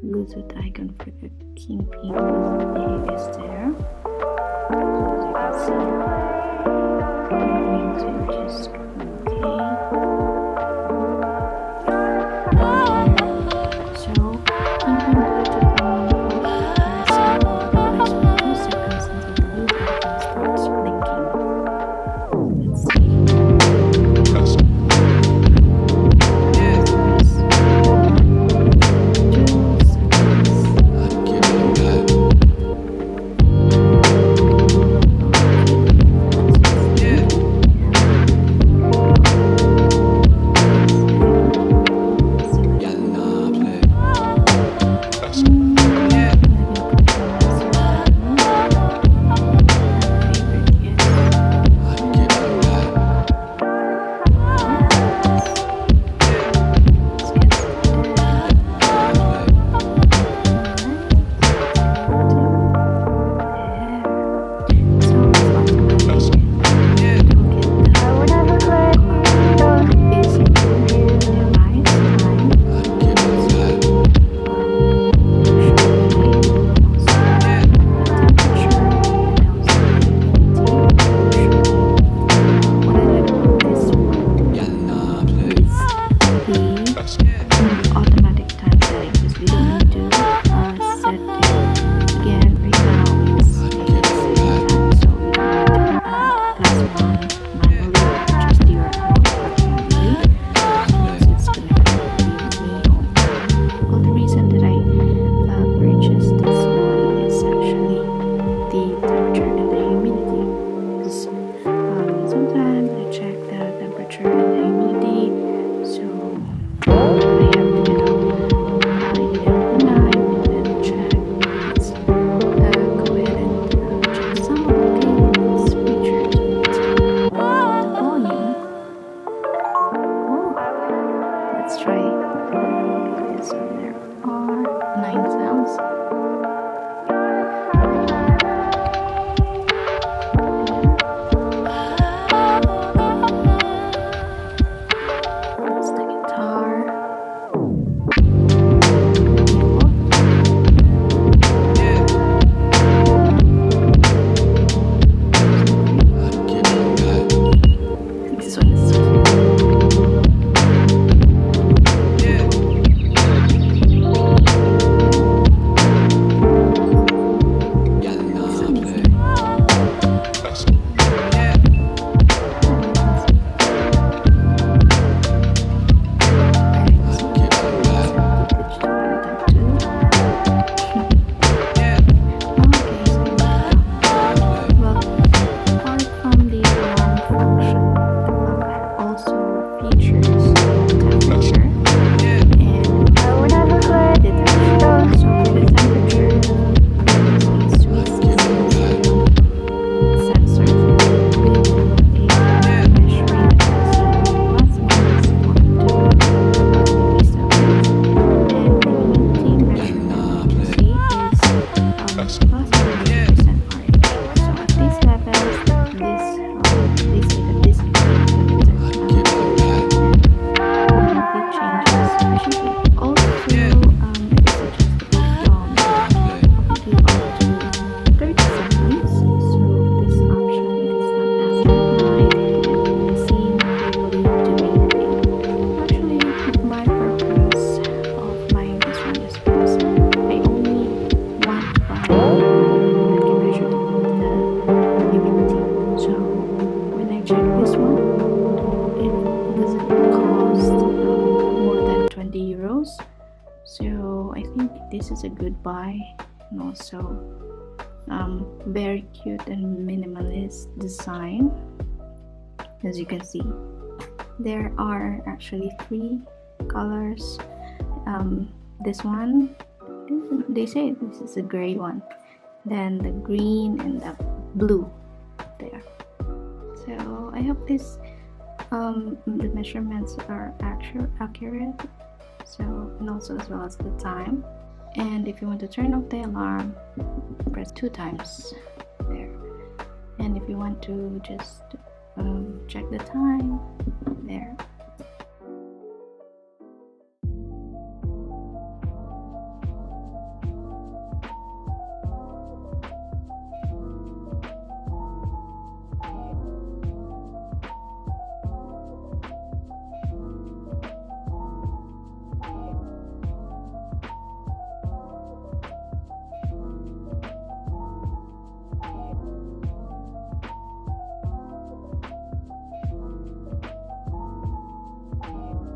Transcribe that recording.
Bluetooth icon for the Qingping Bluetooth is there. So as you can see, I'm going to just so Qingping Bluetooth on push press for 2 seconds until the blue icon starts blinking. Let's see. this is a good buy, and also very cute and minimalist design. As you can see, there are actually 3 colors. This one, they say this is a gray one, then the green and the blue there. So I hope this the measurements are accurate, so, and also as well as the time. And if you want to turn off the alarm, press 2 times there. And if you want to just check the time there,